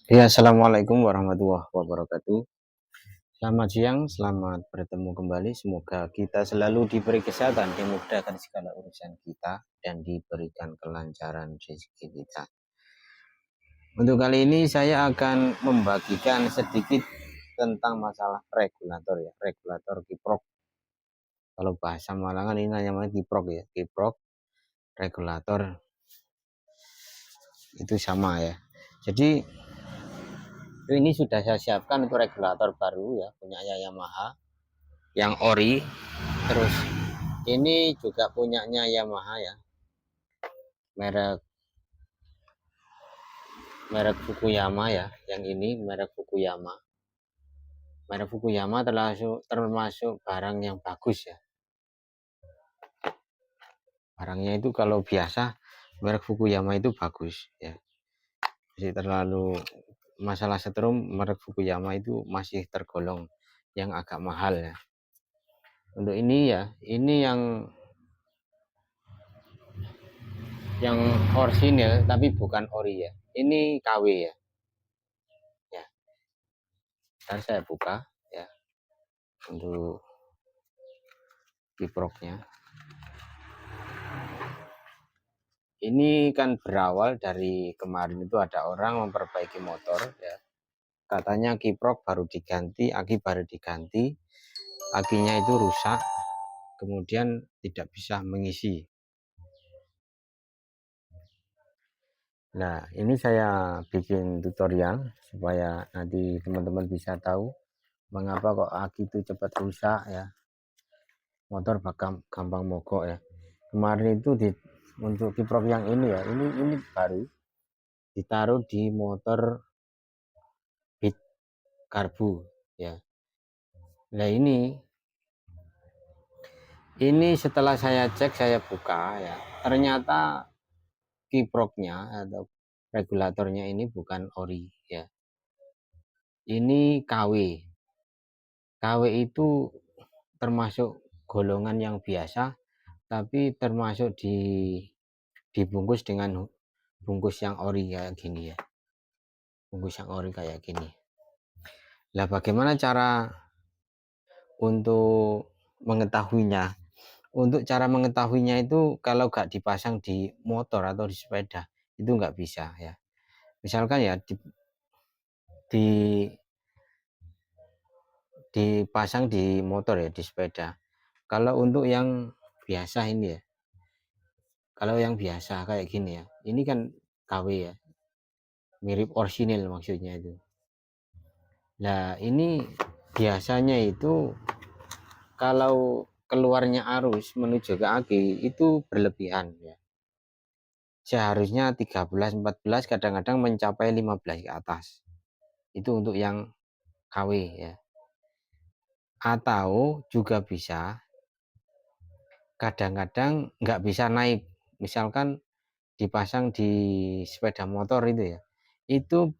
Ya, assalamualaikum warahmatullahi wabarakatuh. Selamat siang, selamat bertemu kembali. Semoga kita selalu diberi kesehatan, dimudahkan segala urusan kita, dan diberikan kelancaran rezeki kita. Untuk kali ini saya akan membagikan sedikit tentang masalah regulator ya, regulator kiprok. Kalau bahasa Malangan ini namanya kiprok ya, kiprok, regulator itu sama ya. Jadi ini sudah saya siapkan untuk regulator baru ya, punya Yamaha yang ori. Terus ini juga punyanya Yamaha ya, merek merek Fukuyama ya. Yang ini merek Fukuyama. Merek Fukuyama termasuk barang yang bagus ya. Barangnya itu kalau biasa merek Fukuyama itu bagus ya. Jadi terlalu masalah setrum, merek Fukuyama itu masih tergolong yang agak mahal ya. Untuk ini ya, ini yang orisinil tapi bukan ori ya. Ini KW ya. Ya, ntar saya buka ya untuk kiproknya. Ini kan berawal dari kemarin itu ada orang memperbaiki motor ya. Katanya kiprok baru diganti, aki baru diganti, akinya itu rusak, kemudian tidak bisa mengisi. Nah, ini saya bikin tutorial supaya nanti teman-teman bisa tahu mengapa kok aki itu cepat rusak ya. Motor bakal gampang mogok ya. Kemarin itu untuk kiprok yang ini ya, ini baru ditaruh di motor Bit Karbu ya. Nah ini setelah saya cek, saya buka ya, ternyata kiproknya atau regulatornya ini bukan ori ya. Ini KW. KW itu termasuk golongan yang biasa, tapi termasuk dibungkus dengan bungkus yang ori kayak gini ya. Bungkus yang ori kayak gini. Nah, bagaimana cara untuk mengetahuinya? Untuk cara mengetahuinya itu kalau nggak dipasang di motor atau di sepeda itu nggak bisa ya. Misalkan ya di dipasang di motor ya, di sepeda. Kalau untuk yang biasa ini ya, kalau yang biasa kayak gini ya, ini kan KW ya, mirip orsinil maksudnya itu. Nah ini biasanya itu kalau keluarnya arus menuju ke aki itu berlebihan ya. Seharusnya 13, 14, kadang-kadang mencapai 15 ke atas. Itu untuk yang KW ya. Atau juga bisa kadang-kadang nggak bisa naik. Misalkan dipasang di sepeda motor itu ya. Itu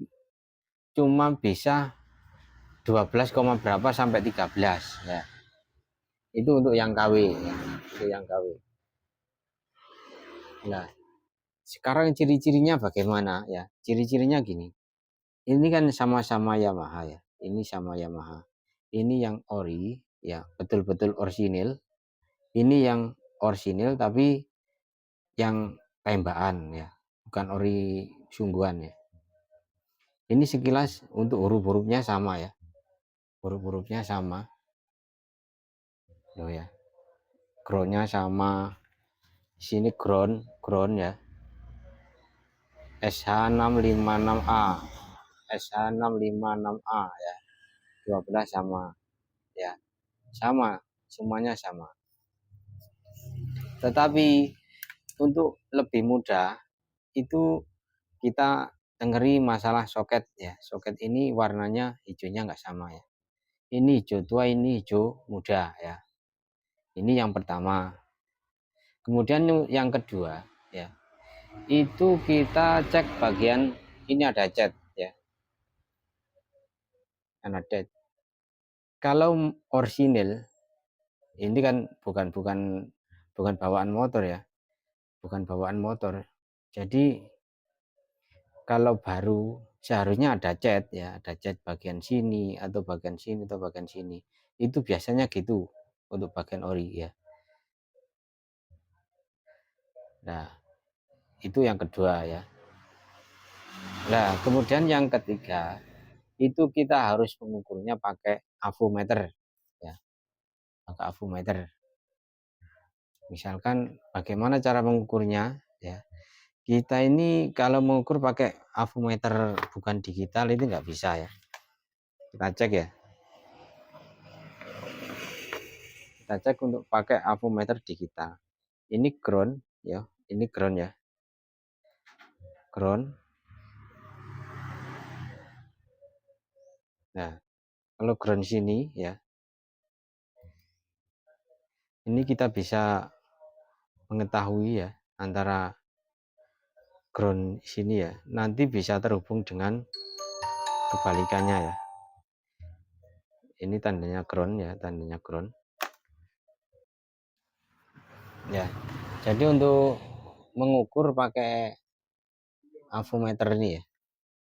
cuma bisa 12, berapa sampai 13 ya. Itu untuk yang KW ya. Untuk yang KW. Nah, sekarang ciri-cirinya bagaimana ya? Ciri-cirinya gini. Ini kan sama-sama Yamaha ya. Ini sama Yamaha. Ini yang ori ya, betul-betul orsinil. Ini yang orsinil tapi yang tembakan ya, bukan ori sungguhan ya. Ini sekilas untuk huruf-hurufnya sama ya. Huruf-hurufnya sama. Loh ya. Groundnya sama. Sini ground ya. SH656A. SH656A ya. 12 sama ya. Sama, semuanya sama. Tetapi untuk lebih mudah itu kita dengeri masalah soket ya. Soket ini warnanya hijaunya nggak sama ya. Ini hijau tua, ini hijau muda ya. Ini yang pertama. Kemudian yang kedua ya, itu kita cek bagian ini ada cat ya. Ada. Kalau orsinil ini kan bukan bawaan motor ya. Bukan bawaan motor. Jadi kalau baru seharusnya ada cat ya, ada cat bagian sini atau bagian sini atau bagian sini. Itu biasanya gitu untuk bagian ori ya. Nah, itu yang kedua ya. Nah, kemudian yang ketiga, itu kita harus mengukurnya pakai avometer ya, pakai avometer. Misalkan bagaimana cara mengukurnya ya. Kita ini kalau mengukur pakai avometer bukan digital itu nggak bisa ya. Kita cek ya. Kita cek untuk pakai avometer digital. Ini ground ya, ini ground ya. Ground. Nah, kalau ground sini ya, ini kita bisa mengetahui ya antara ground sini ya, nanti bisa terhubung dengan kebalikannya ya. Ini tandanya ground ya, tandanya ground. Ya. Jadi untuk mengukur pakai avometer ini ya,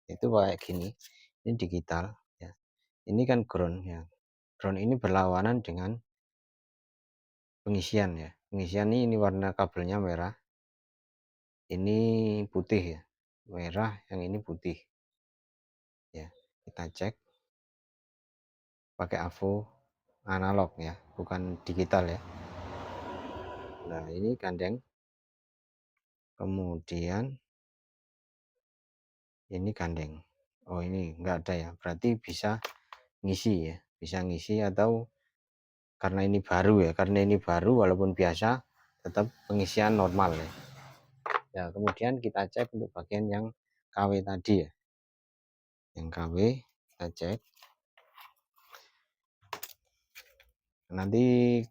itu kayak gini. Ini digital ya. Ini kan ground ya. Ground ini berlawanan dengan pengisian ya. Pengisian ini warna kabelnya merah. Ini putih ya. Merah, yang ini putih. Ya. Kita cek pakai avo analog ya, bukan digital ya. Nah, ini gandeng. Kemudian ini gandeng. Oh, ini enggak ada ya. Berarti bisa ngisi ya. Bisa ngisi atau karena ini baru ya. Karena ini baru walaupun biasa tetap pengisian normal ya. Ya, kemudian kita cek untuk bagian yang KW tadi ya. Yang KW kita cek. Nanti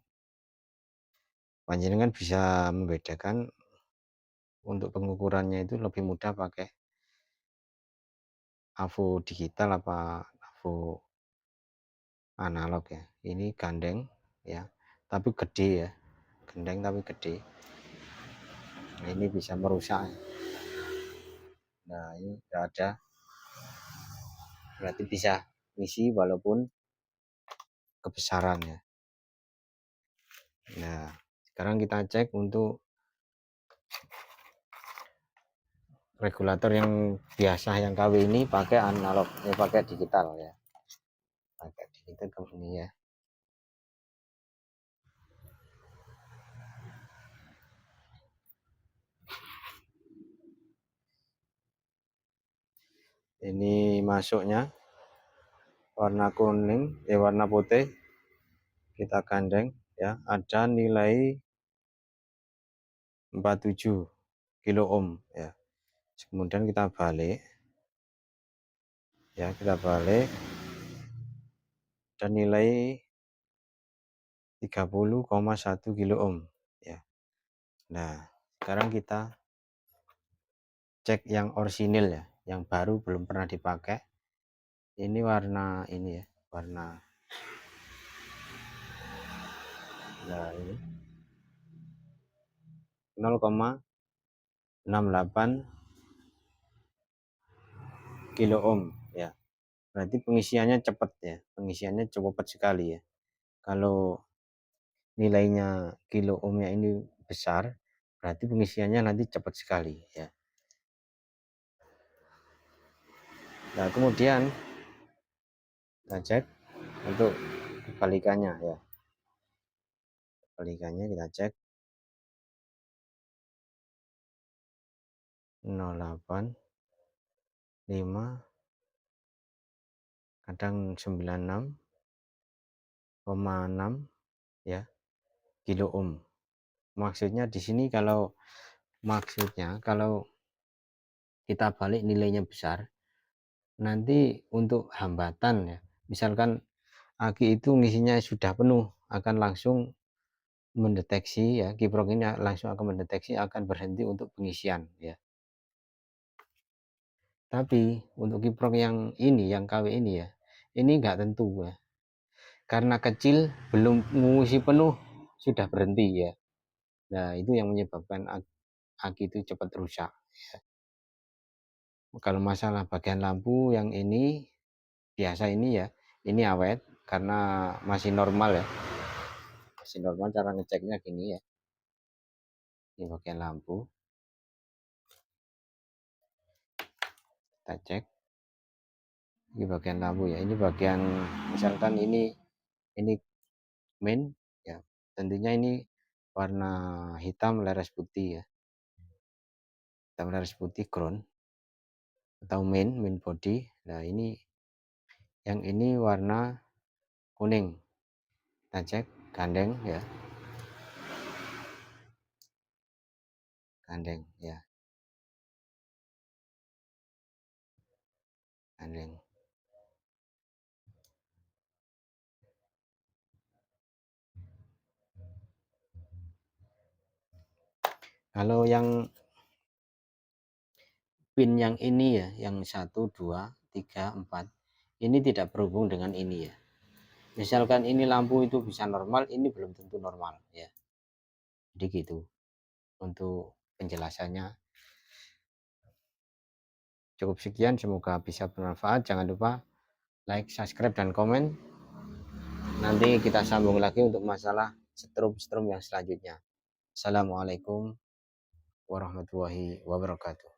panjenengan bisa membedakan untuk pengukurannya itu lebih mudah pakai avo digital apa avo analog ya. Ini gandeng ya, tapi gede ya. Gandeng tapi gede. Nah, ini bisa merusak. Nah, ini enggak ada. Berarti bisa ngisi walaupun kebesaran ya. Nah, sekarang kita cek untuk regulator yang biasa yang KW ini pakai analog, pakai digital ya. Pakai digital ke ini ya. Ini masuknya warna kuning, warna putih. Kita gandeng ya, ada nilai 47 kilo ohm ya. Kemudian kita balik ya, kita balik dan nilai 30,1 kilo ohm ya. Nah, sekarang kita cek yang orisinil ya, yang baru belum pernah dipakai. Ini warna ini ya, warna nah ini 0,68 kilo ohm ya. Berarti pengisiannya cepat ya, pengisiannya cepat sekali ya. Kalau nilainya kilo ohmnya ini besar, berarti pengisiannya nanti cepat sekali ya. Nah, kemudian kita cek untuk kebalikannya ya. Kebalikannya kita cek 0,8 5 kadang 96,6 ya kilo ohm. Maksudnya di sini kalau kita balik nilainya besar, nanti untuk hambatan ya. Misalkan aki itu ngisinya sudah penuh, akan langsung mendeteksi ya, kiprok ini langsung akan mendeteksi akan berhenti untuk pengisian ya. Tapi untuk kiprok yang ini, yang KW ini ya, ini enggak tentu ya. Karena kecil belum mengisi penuh sudah berhenti ya. Nah, itu yang menyebabkan aki itu cepat rusak. Kalau masalah bagian lampu yang ini biasa ini ya, ini awet karena masih normal ya, masih normal. Cara ngeceknya gini ya, ini bagian lampu, kita cek. Ini bagian lampu ya, ini bagian misalkan ini main ya, tentunya ini warna hitam leres putih ya, hitam leres putih ground atau main body. Nah ini yang ini warna kuning, kita cek gandeng ya, gandeng ya, gandeng. Kalau yang pin yang ini ya, yang 1, 2, 3, 4 ini tidak berhubung dengan ini ya. Misalkan ini lampu itu bisa normal, ini belum tentu normal ya. Jadi gitu untuk penjelasannya. Cukup sekian, semoga bisa bermanfaat. Jangan lupa like, subscribe, dan komen. Nanti kita sambung lagi untuk masalah setrum yang selanjutnya. Assalamualaikum warahmatullahi wabarakatuh.